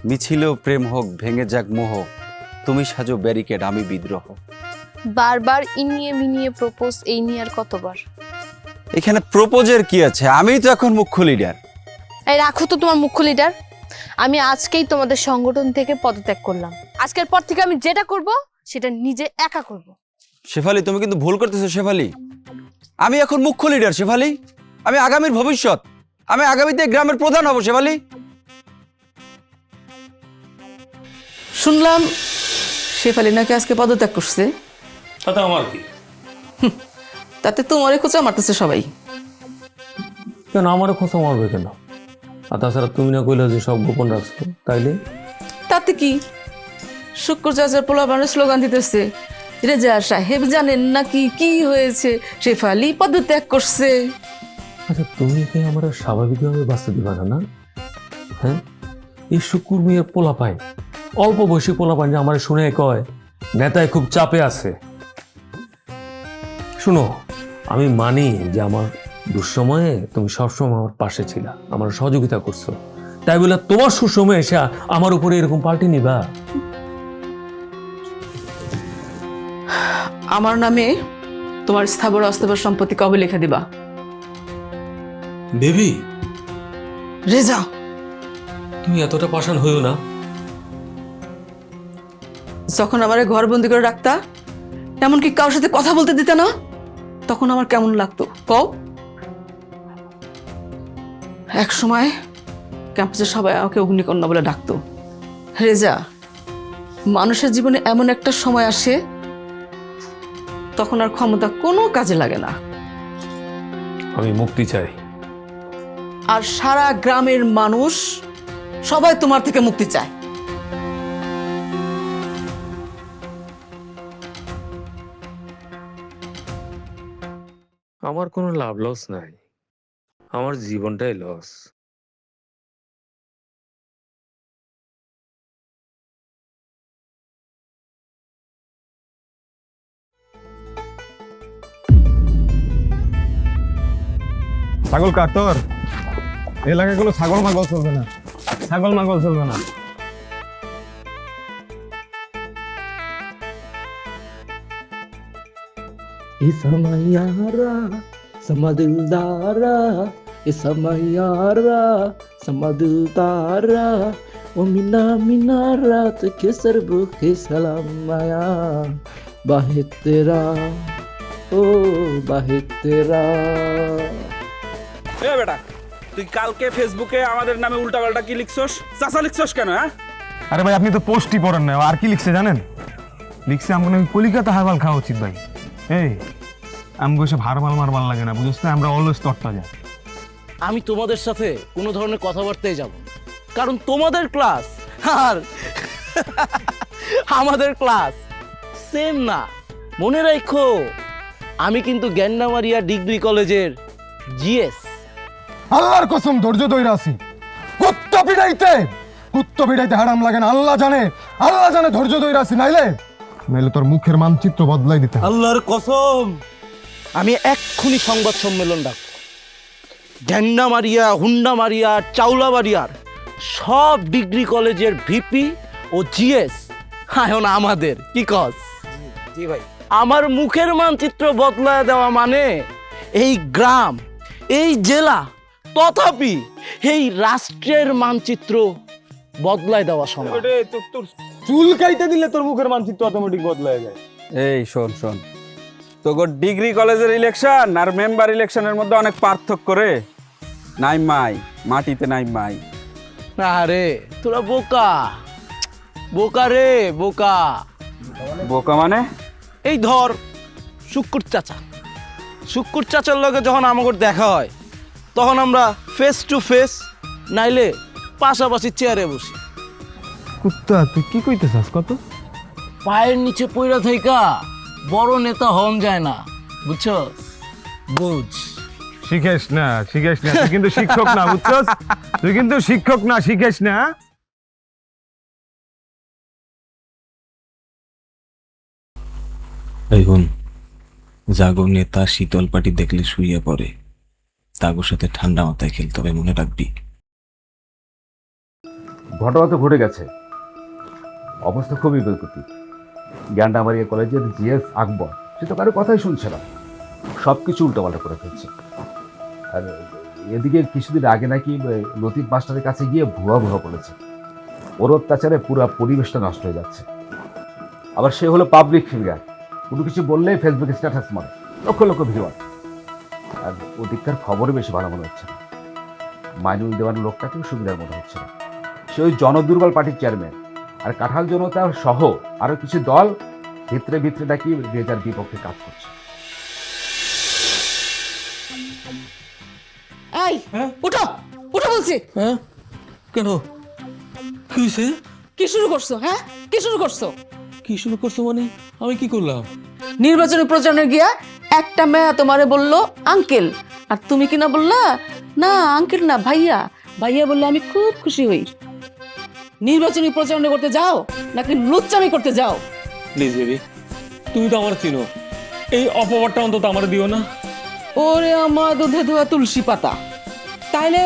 মিছিলেও প্রেম হোক, ভেঙে যাক মোহ, তুমি সাজো ব্যারিকেড, আমি বিদ্রোহ। বারবার ইনিয়ে মিনিয়ে প্রপোজ, এই নিয়ে আর কতবার? এখানে প্রপোজের কি আছে? আমিই তো এখন মুখ্য লিডার। এই রাখো তো তোমার মুখ্য লিডার। আমি আজকেই তোমাদের সংগঠন থেকে পদত্যাগ করলাম। আজকের পর থেকে আমি যেটা করব সেটা নিজে একা করব। শেফালি, তুমি কিন্তু ভুল করতেছো শেফালি। আমি এখন মুখ্য লিডার শেফালি। আমি আগামীর ভবিষ্যৎ। আমি আগামীতে গ্রামের প্রধান হব শেফালি। শুনলাম শেফালি নাকি আজকে পদত্যাগ করছে। তাতে আমার কি? তাতে তোমারই খোঁচা মারতেছে সবাই। কেন আমারও খোঁচা মারবে কেন? আর তাছাড়া তুমি না কইলে যে সব গোপন রাখছো, তাইলে? তাতে কি? শুক্র চাচার পোলাপানের স্লোগান দিতেছে, রেজা সাহেব জানেন নাকি কি হয়েছে, শেফালি পদত্যাগ করছে। আচ্ছা, তুমি কি আমার স্বাভাবিকভাবে বাঁচতে দিবা না? না হ্যাঁ, এই শুকুর মেয়ের পোলা পায়, অল্প বয়সী পোলা পায়, যে আমার শুনে কয় নেতায় খুব চাপে আছে। শুনো, আমি মানি যে আমার দুঃসময়ে তুমি সবসময় আমার পাশে ছিলা, আমার সহযোগিতা করছো, তাই বলে তোমার সুসময়ে এসে আমার উপরে এরকম পাল্টে নিবা? আমার নামে তোমার স্থাবর অস্থাবর সম্পত্তি কবে লিখে দিবা? বেবি, রেজা, তুমি এতটা পাষাণ হইও না। যখন আমার ঘরবন্দি করে রাখতা, এমনকি কারোর সাথে কথা বলতে দিতে না, তখন আমার কেমন লাগতো কও? এক সময় ক্যাম্পাসে সবাই আমাকে অগ্নিকন্যা বলে ডাকতো। রেজা, মানুষের জীবনে এমন একটা সময় আসে তখন আর ক্ষমতা কোনো কাজে লাগে না। আমি মুক্তি চাই। আর সারা গ্রামের মানুষ সবাই তোমার থেকে মুক্তি চায়। আমার কোনো লাভ লস নাই, আমার জীবনটাই লস। ছাগল কাট তোর এলাকায় কোনো ছাগল মাগল চলবে না, ছাগল মাগল চলবে না। Isamayara, samadildara, Isamayara, samadildara, O mina minara, te kesar bukhe salamaya, Bahitera, oh Bahitera. এ বেটা, তুই কালকে ফেসবুকে আমাদের নামে উল্টাপাল্টা কি লিখছস? চাচা লিখছস কেন? হ্যাঁ, আরে ভাই, আপনি তো পোস্টই পড়েন না। আর কি লিখছে জানেন? লিখছে আমাকে নাকি কলিকাতা হারবাল খাওয়া উচিত ভাই। এই আমাকে সব হারবাল মারবাল লাগে না, বুঝছ না? আমরা অলওয়েজ তট্টা যাই। আমি তোমাদের সাথে কোনো ধরনের কথাবার্তায় যাব, কারণ তোমাদের ক্লাস আর আমাদের ক্লাস সেম না। মনে রাখো, আমি কিন্তু গ্যান্ডামারিয়া ডিগ্রি কলেজের জিএস। আল্লাহর কসম ধৈর্য ধরে আছি। কুত্তা পিড়াইতে হারাম লাগে না, আল্লাহ জানে ধৈর্য ধরে আছি। নাইলে তোর মুখের মানচিত্র বদলাই দিতে। আল্লাহর কসম, আমি এক্ষুনি সংবাদ সম্মেলন ডাকবো। গ্যান্ডামারিয়া, হুন্ডামারিয়া, চাউলাবাড়িয়ার সব ডিগ্রি কলেজের ভিপি ও জিএস এখন আমাদের। কি কস? জি ভাই। আমার মুখের মানচিত্র বদলায় দেওয়া মানে এই গ্রাম, এই জেলা, তথাপি এই রাষ্ট্রের মানচিত্র বদলায় দেওয়া সমান। চুল কাইতে দিলে তোর মুখের মানচিত্র অটোমেটিক বদলায় যায়। এই শোন, তোর ডিগ্রি কলেজের ইলেকশন আর মেম্বার ইলেকশনের মধ্যে অনেক পার্থক্য রে। নাই মাই, মাটিতে নাই মাই। না রে, তোরা বোকা বোকা রে, বোকা। বোকা মানে? এই ধর শুক্কুর চাচার লগে যখন আমাকে দেখা হয়, তখন আমরা ফেস টু ফেস, নাইলে পাশাপাশি চেয়ারে বসি। কুত্তা, তুই কি কইতেছাস? কত পায়ের নিচে পইরা থাইকা বড় নেতা হন যায় না, বুঝছস? বুঝ। শিখেস না তুই কিন্তু শিক্ষক না, বুঝছস? তুই কিন্তু শিক্ষক না, শিখেস না। এখন জাগো নেতা শীতল পাটি দেখলে শুইয়া পড়ে, তাগোর সাথে ঠান্ডা মাথায় খেলতে হবে, মনে রাখবি। ঘটনা তো ঘটে গেছে, অবস্থা খুবই বিকৃতি। গ্যান্ডামারিয়া কলেজের জিএস আকবর সে তো কারো কথাই শুনছে না, সব কিছু উল্টোপাল্টা করে ফেলছে। আর এদিকে কিছুদিন আগে নাকি লতিফ মাস্টারের কাছে গিয়ে ভুয়া বলেছে, ওর অত্যাচারে পুরো পরিবেশটা নষ্ট হয়ে যাচ্ছে। আবার সে হলো পাবলিক ফিগার, কোনো কিছু বললেই ফেসবুকে স্ট্যাটাস মারে, লক্ষ লক্ষ ভিউয়ার। আর ওদিককার খবরই বেশি ভালো মনে হচ্ছে না, মাইনুল দেওয়ার লোকটাকেও সুবিধার মনে হচ্ছে না। সে ওই জনদুর্বল পার্টির চেয়ারম্যান, আর কাঁঠাল জনতা সহ আরো কিছু দল ভিতরে ভিতরে নাকি রেজার বিপক্ষে কাজ করছে। এই উঠো উঠো বলছি। হ্যাঁ কেন, কি হয়েছে? কি শুরু করছো? হ্যাঁ কি শুরু করছো? কি শুরু করছো মানে? আমি কি করলাম? নির্বাচনী প্রচারণে গিয়া একটা মেয়ে তোমারে বললো আঙ্কেল, আর তুমি কিনা বললা না আঙ্কেল না ভাইয়া। ভাইয়া বললে আমি খুব খুশি হই। নির্বাচনী প্রচারণা করতে যাও নাকি লুচ্চামি করতে যাও? প্লিজ বেবি, তুমি তো আমার চিনো, এই অপবাদটা অন্তত আমার দিও না। ওরে আমার দুধে ধোয়া তুলসী পাতা, তাইলে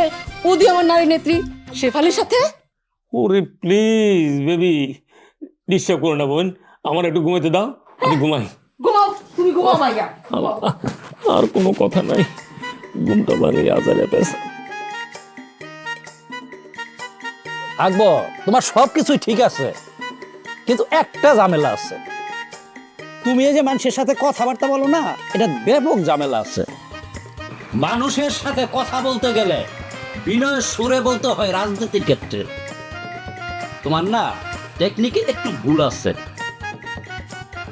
উদি আমার নারী নেত্রী শেফালির সাথে? ওরে প্লিজ বেবি, ডিস্টার্ব করো না বোন, আমার একটু ঘুমাইতে দাও, আমি ঘুমাই। ঘুমাও, তুমি ঘুমাও ভাইয়া। আর কোনো কথা নাই, ঘুমটা পারে আজারে পেশা। আকবর, তোমার সবকিছুই ঠিক আছে, কিন্তু একটা ঝামেলা আছে। তুমি এই যে মানুষের সাথে কথাবার্তা বলো না, এটা ব্যাপক ঝামেলা আছে। মানুষের সাথে কথা বলতে গেলে বিনয় সুরে বলতে হয় রাজনীতির ক্ষেত্রে। তোমার না টেকনিকে একটু ভুল আছে।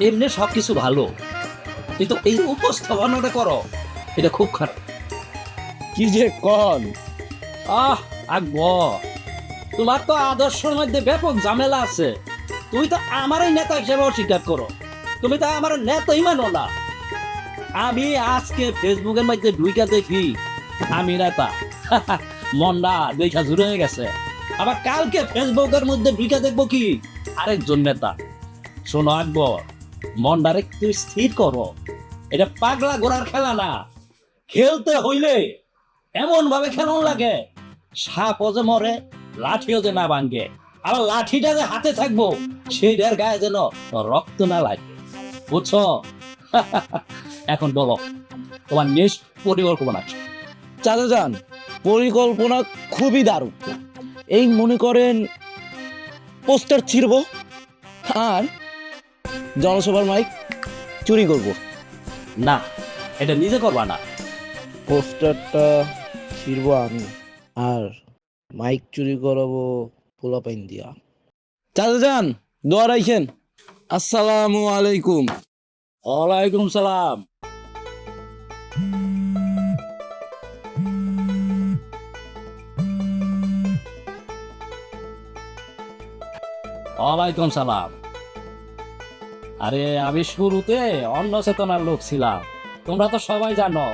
এমনি সবকিছু ভালো, কিন্তু এই উপস্থাপনাটা করো এটা খুব খারাপ। কি যে কন আকবর, তোমার তো আদর্শের মধ্যে ব্যাপক ঝামেলা আছে। তুমি তো আমারই নেতা হিসেবে অস্বীকার করো, তুমি তো আমার নেতাই মানো না। আমি আজকে ফেসবুকের মধ্যে ঢুইকা দেখি আমি নেতা, মনটা দেখা জুড়ে হয়ে গেছে। আবার কালকে ফেসবুকের মধ্যে ঢুইকা দেখবো কি আরেকজন নেতা। শোনো আকবর, মনটারে একটু স্থির করো, এটা পাগলা ঘোড়ার খেলা না। খেলতে হইলে এমন ভাবে খেলন লাগে সাপও যে মরে, লাঠিও যে না ভাঙ্গে। আবার লাঠিটা যে হাতে থাকবো সেইটার গায়ে যেন রক্ত না লাগে, বুঝছো? এখন বলো তোমার নেক্সট পরিকল্পনা কি? চাচা যান, পরিকল্পনা খুবই দারুণ। এই মনে করেন পোস্টার ছিড়ব আর জনসভার মাইক চুরি করব। না, এটা নিজে করবা না। পোস্টারটা ছিড়ব আমি, আর মাইক চুরি করাবো পোলাপাইন দিয়া। চাচা যান, দোয়া রাখেন। আসসালামু আলাইকুম। ওয়ালাইকুম সালাম। ওয়ালাইকুম সালাম। আরে আমি শুরুতে অন্য চেতনার লোক ছিলাম, তোমরা তো সবাই জানো।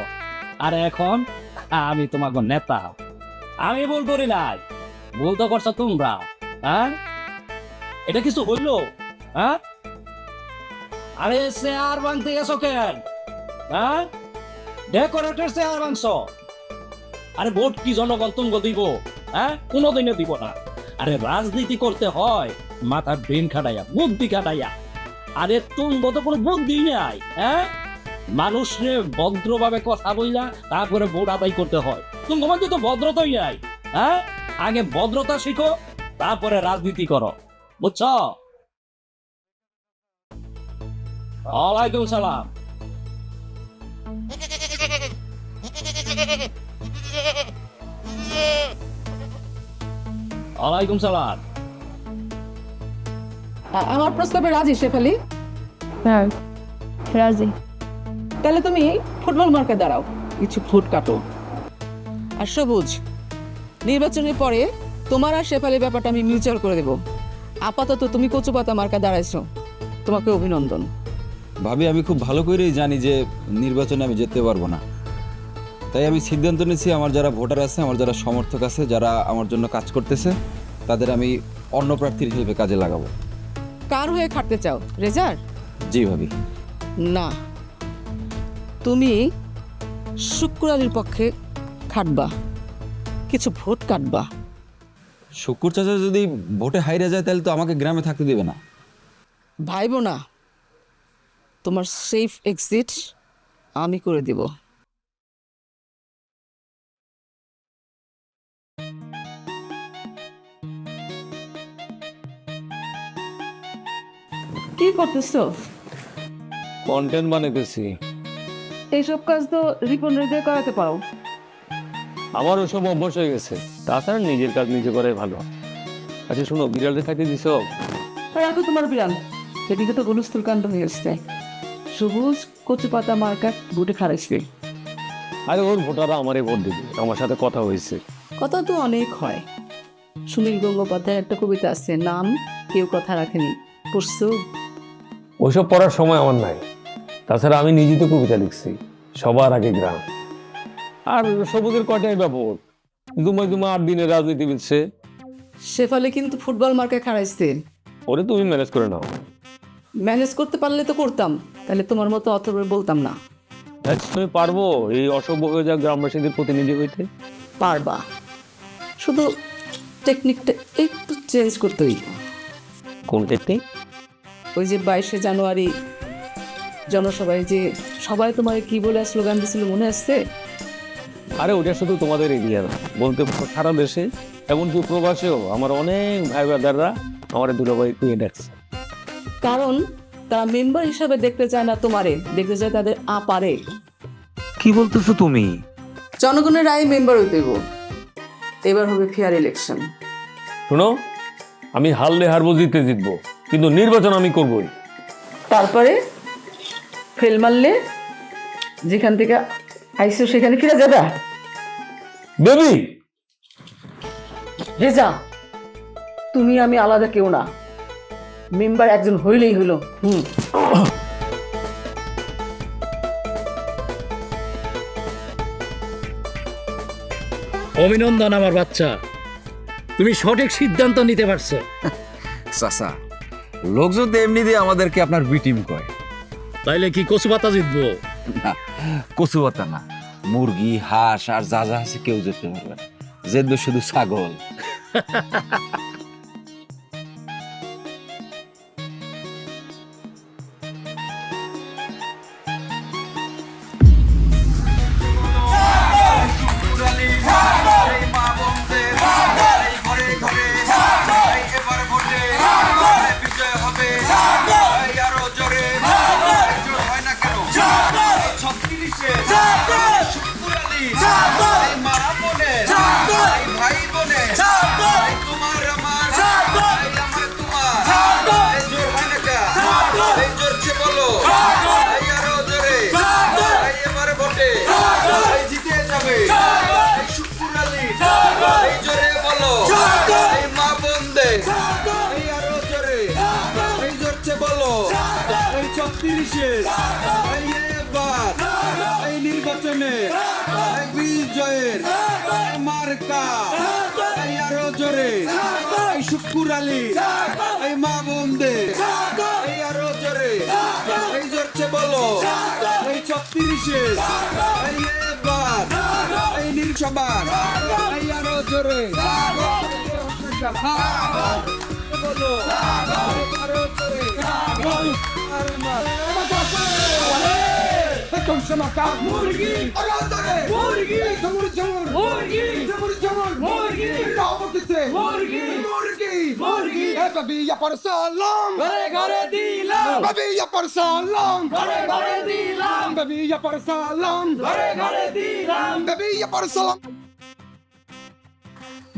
আর এখন আমি তোমাকে নেতা। আমি ভুল করি নাই, ভুল তো করছো তোমরা। হ্যাঁ, এটা কিছু হইলো? হ্যাঁ, আরে চেয়ার ভাঙতে গেছো কেন? হ্যাঁ, ডেকোরেটর চেয়ার ভাঙছো। আরে ভোট কি জনগণ তুমগো দিব? হ্যাঁ, কোনোদিনও দিব না। আরে রাজনীতি করতে হয় মাথার ব্রেন খাটাইয়া, বুদ্ধি খাটাইয়া। আরে তুমগো তো কোনো বুদ্ধি নাই। হ্যাঁ, মানুষরে ভদ্রভাবে কথা বইলা তারপরে ভোট আদায় করতে হয়। তুমগো মধ্যে তো ভদ্রতাই নাই। হ্যাঁ, আগে ভদ্রতা শিখো, তারপরে রাজনীতি করো, বুঝছো? ওয়ালাইকুম সালাম। ওয়ালাইকুম সালাম। আমার প্রস্তাবে রাজি শেফালি? হ্যাঁ রাজি। তাহলে তুমি ফুটবল মার্কে দাঁড়াও, কিছু ফুট কাটো। আর সবুজ, নির্বাচনের পরে তোমার আর শেফালির ব্যাপারটা আমি মিউচুয়াল করে দেব। আপাতত তুমি কচুপাতা মার্কা দাঁড়াইছো, তোমাকে অভিনন্দন। ভাবি, আমি খুব ভালো করেই জানি যে নির্বাচনে আমি যেতে পারবো না, তাই আমি সিদ্ধান্ত নিয়েছি আমার যারা ভোটার আছে, আমার যারা সমর্থক আছে, যারা আমার জন্য কাজ করতেছে, তাদের আমি অন্য প্রার্থীর হিসেবে কাজে লাগাবো। কার হয়ে খাটতে চাও, রেজার? জি ভাবি। না, তুমি শুক্র আলীর পক্ষে খাটবা, কিছু ভোট কাটবা। শুকুর চাচা যদি ভোটে হাইরে যায় তাহলে তো আমাকে গ্রামে থাকতে দেবে না। ভাইবো না, তোমার সেফ এক্সিট আমি করে দিব। কি করতেছো? কন্টেন্ট বানাইতেছি। এইসব কাজ তো রিপনের দিয়ে করাতে পারো। আমার ওসব অভ্যাস হয়ে গেছে, তাছাড়া নিজের কাজ নিজে করাই ভালো। আচ্ছা শোনো, বিড়ালটা খাইতে দিছ? রাখো তোমার বিড়াল, সেদিকে তো গলুস্তুল কাণ্ড হয়ে এসছে। সবুজ কচু পাতা মার্কা বুটে খারাইছে। আরে ওর ভোটাররা আমারে ভোট দিবে, আমার সাথে কথা হয়েছে। কথা তো অনেক হয়। সুনীল গঙ্গোপাধ্যায়ের একটা কবিতা আছে, নাম কেউ কথা রাখেনি, পড়ছো? ওইসব পড়ার সময় আমার নাই। তাছাড়া আমি নিজেই তো কবিতা লিখছি, সবার আগে গ্রাম। আর সবুজের কয়টাই ব্যাপক, দুমায় 8 দিনের রাজনীতিবিদ সে। সেফালে কিন্তু ফুটবল মার্কায় খারাইছে। ওরে তুমি ম্যানেজ করে নাও। ম্যানেজ করতে পারলে তো করতাম, তাহলে তোমার মতো অত বলতাম না। তুমি পারবো এই অসভ্য হয়ে যা গ্রামবাসীদের প্রতিনিধি হইতে? পারবা, শুধু টেকনিকটা একটু চেঞ্জ করতে হইব। কোন টেকনিক? ওই যে 22শে জানুয়ারি জনসভায় যে সবাই তোমার কি বলে স্লোগান দিছিল, মনে আসছে? আরে ওটা শুধু তোমাদের এরিয়া না, বলতে সারা দেশে, এমনকি প্রবাসেও আমার অনেক ভাই ব্রাদাররা আমার দুলাভাই দিয়ে ডাকছে। কারণ তারা মেম্বার হিসাবে দেখতে চায় না তোমারে, দেখতে চায় তাদের আপারে। কি বলতেছো তুমি? জনগণের রায় মেম্বার হইতে হইব। এবার হবে ফেয়ার ইলেকশন। শোনো, আমি হারলে হারবো, জিততে জিতবো, কিন্তু নির্বাচন আমি করবই। তারপরে ফেল মারলে যেখান থেকে আইসো সেখানে ফিরে যাবে। বেবি রেজা, তুমি আমি আলাদা কেউ না, মেম্বার একজন হইলেই হলো। অভিনন্দন আমার বাচ্চা, তুমি সঠিক সিদ্ধান্ত নিতে পারছো। চাচা, লোকজন তো এমনি দিয়ে আমাদেরকে আপনার বি টিম কয়। তাইলে কি কচু পাতা জিতবো? না, কচু পাতা না, মুরগি, হাঁস আর যা যা আছে কেউ যেতে পারবে না, যেতে শুধু ছাগল। নির্বাচনে বিজয়ের মার্কা আরো জোরে, শুকুর আলী, এই মা বন্দে আরো জোরে, এই জোরছে বলো, এই 36-এ এবার এই নীলসভার আরো জোরে বলো, আরো জোরে মুরগি মুরগি মুরগি মুরগি মুরগি মুরগি মুরগি বাবিয়া পর সালাম ঘরে ঘরে দিলাম, বাবিয়া পর সালাম ঘরে ঘরে দিলাম, বাবিয়া পর সালাম ঘরে ঘরে দিলাম, বাবিয়া পর সালাম।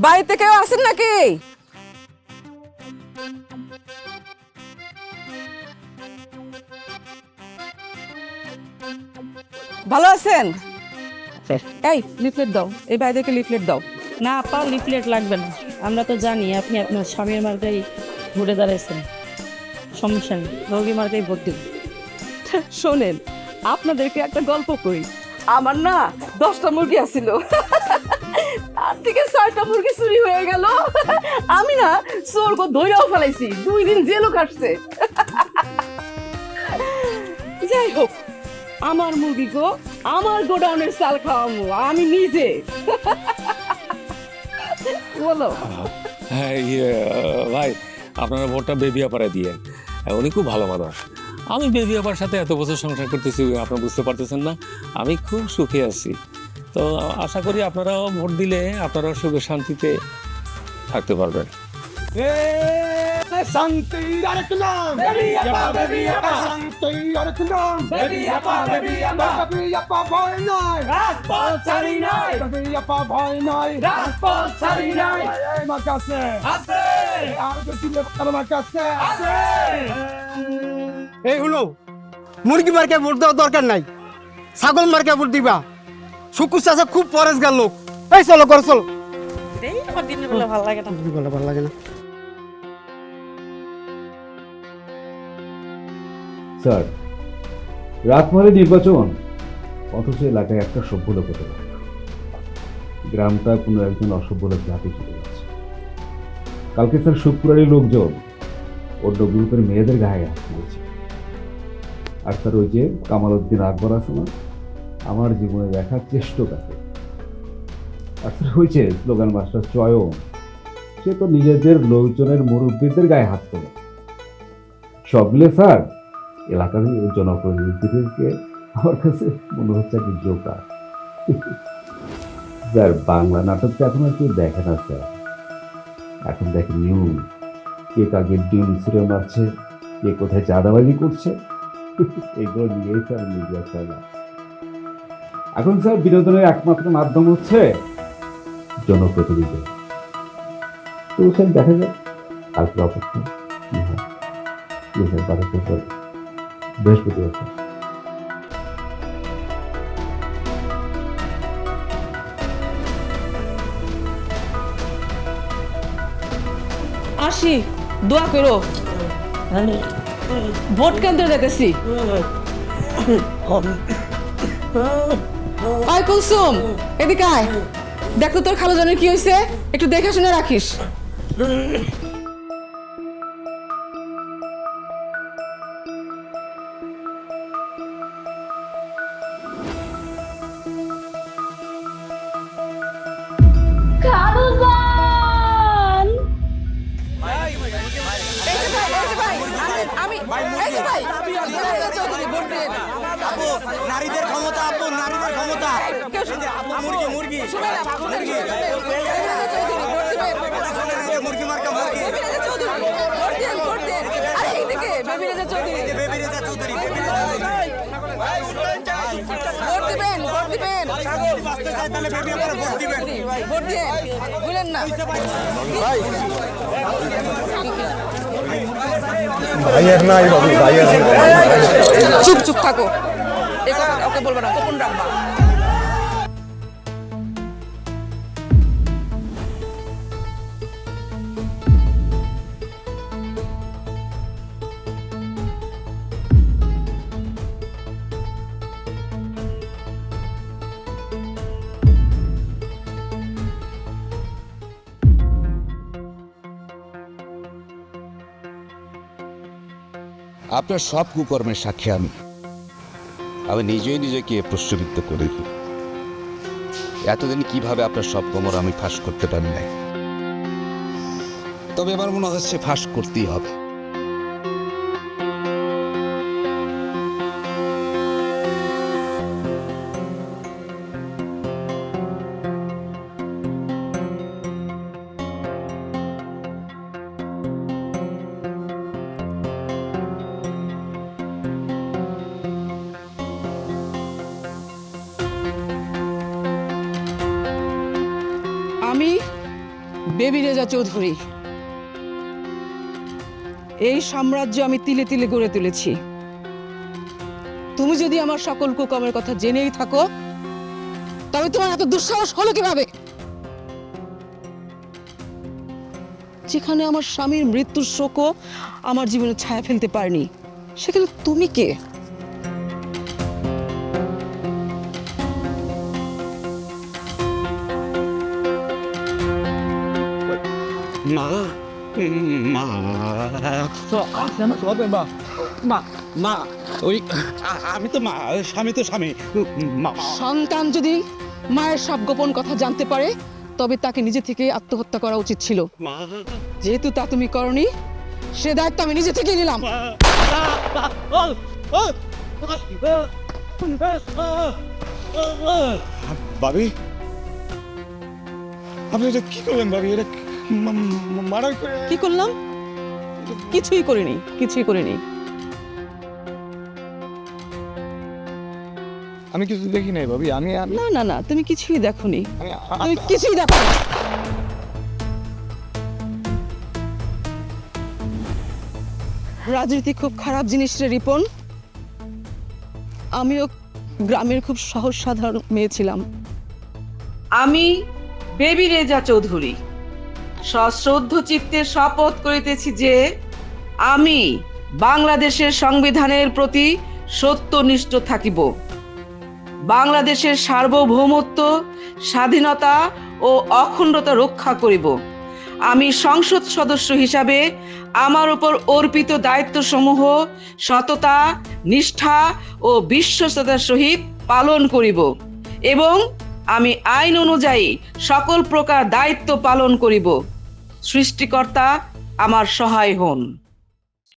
বাড়িতে কেউ আছেন নাকি? ভালো আছেন? এই লিফলেট দাও, এই বাইরেকে লিফলেট দাও। না আপা, লিফলেট লাগবে না, আমরা তো জানি আপনি আপনার স্বামীর মার্কাই ঘুরে দাঁড়াইছেন, সমস্যা নেই, রোগী মার্কাই ভোট দিব। শোনেন, আপনাদেরকে একটা গল্প কই। আমার না 10টা মুরগি আছিল, তার থেকে 6টা মুরগি চুরি হয়ে গেল। আমি না চোরকে ধইরাও ফেলাইছি, 2 দিন জেলও কাটছে। যাই হোক, আমার মুরগিকে আমার গোডাউনের চাল খাওয়াবো আমি নিজে। বলো। হ্যাঁ ভাই, আপনারা ভোটটা বেবি আপারে দিয়ে, উনি খুব ভালো মানুষ। আমি বেবি আপার সাথে এত বছর সংসার করতেছি, আপনারা বুঝতে পারতেছেন না, আমি খুব সুখে আছি। তো আশা করি আপনারাও ভোট দিলে আপনারাও সুখে শান্তিতে থাকতে পারবেন। এই হলো মুরগি মার্কে ভোট দেওয়ার দরকার নাই, ছাগল মার্কে ভোট দিবা। শুকুর চাষা খুব পরেশগার লোক। এই চলো করে চলো। দিনের বেলা ভালো লাগে না। ভালো লাগে না। স্যার, রাতমারে নির্বাচন, অথচ এলাকায় একটা সভ্য লোক হতে পারে। গ্রামটা কোনো একজন অসভ্য লোক হাতে চলে যাচ্ছে। কালকে স্যার শুক্রবারের লোকজন অন্য গ্রুপের মেয়েদের গায়ে হাত তুলেছে। আর স্যার ওই যে কামাল উদ্দিন আকবর আছে না, আমার জীবনে দেখার চেষ্টা তাকে। আর স্যার হয়েছে স্লোগান মাস্টার চয়ন, সে তো নিজেদের লোকজনের মুরব্বীদের গায়ে হাত তোলে। সব মিলে স্যার এলাকার জনপ্রতিনিধিদেরকে আমার কাছে মনে হচ্ছে একটা জোকার। স্যার বাংলা নাটক তো এখন আর কেউ দেখে না স্যার, এখন দেখে নিউজ, কে কাকে ডিম ছিঁড়ে মারছে, কে কোথায় চাঁদাবাজি করছে, এগুলো নিয়েই স্যার মিডিয়া খেলা। এখন স্যার বিনোদনের একমাত্র মাধ্যম হচ্ছে জনপ্রতিনিধি। তো স্যার দেখা যায় কালকে অপেক্ষা কি হয়। বৃহস্পতিবার স্যার। আসি, দোয়া করো। ভোট কেন্দ্রে যেতেছি। আয় কুলসুম, এদিকে আয়। দেখ তো তোর খালাজানের কি হয়েছে, একটু দেখে শুনে রাখিস। নারীদের ক্ষমতা, আপু নারীদের ক্ষমতা। মুরগি মুরগি মুরগি মার্কা মুরগি। চুপ চুপ থাকো, এই কথা ওকে বলবো না, গোপন রাখবা। আপনার সব কুকর্মের সাক্ষী আমি নিজেই নিজেকে প্রশ্নবিদ্ধ করে দিই। এতদিন কিভাবে আপনার সব কোমর আমি ফাঁস করতে পারি নাই, তবে আমার মনে হচ্ছে ফাঁস করতেই হবে। আমি বেবি রেজা চৌধুরী, এই সাম্রাজ্য আমি তিলে তিলে গড়ে তুলেছি। তুমি যদি আমার সকল কুকর্মের কথা জেনেই থাকো, তবে তোমার এত দুঃসাহস হলো কিভাবে? যেখানে আমার স্বামীর মৃত্যুর শোকও আমার জীবনে ছায়া ফেলতে পারেনি, সেখানে তুমি কে? মা মা মা মা ওই আমি তো মা স্বামী তো স্বামী মা সন্তান যদি মায়ের সব গোপন কথা জানতে পারে তবে তাকে নিজে থেকে আত্মহত্যা করা উচিত ছিল। যেহেতু তা তুমি করনি, সে দায়িত্ব আমি নিজে থেকে নিলাম। ভাবি আপনি এটা কি করলেন ভাবি? এটা মারার করে কি করলাম? কিছুই করিনি, কিছুই করিনি। আমি কিছু দেখি নাই ভাবি। আমি না না না, তুমি কিছুই দেখোনি, তুমি কিছুই দেখো। রাজনীতি খুব খারাপ জিনিস রে রিপন। আমিও গ্রামের খুব সহজ সাধারণ মেয়ে ছিলাম। আমি বেবি রেজা চৌধুরী সশ্রদ্ধ চিত্তে শপথ করিতেছি যে আমি বাংলাদেশের সংবিধানের প্রতি সত্যনিষ্ঠ থাকিব, বাংলাদেশের সার্বভৌমত্ব, স্বাধীনতা ও অখণ্ডতা রক্ষা করিব। আমি সংসদ সদস্য হিসাবে আমার উপর অর্পিত দায়িত্বসমূহ সততা, নিষ্ঠা ও বিশ্বস্ততার সহিত পালন করিব এবং আমি আইন অনুযায়ী সকল প্রকার দায়িত্ব পালন করিব। সৃষ্টিকর্তা আমার সহায় হন।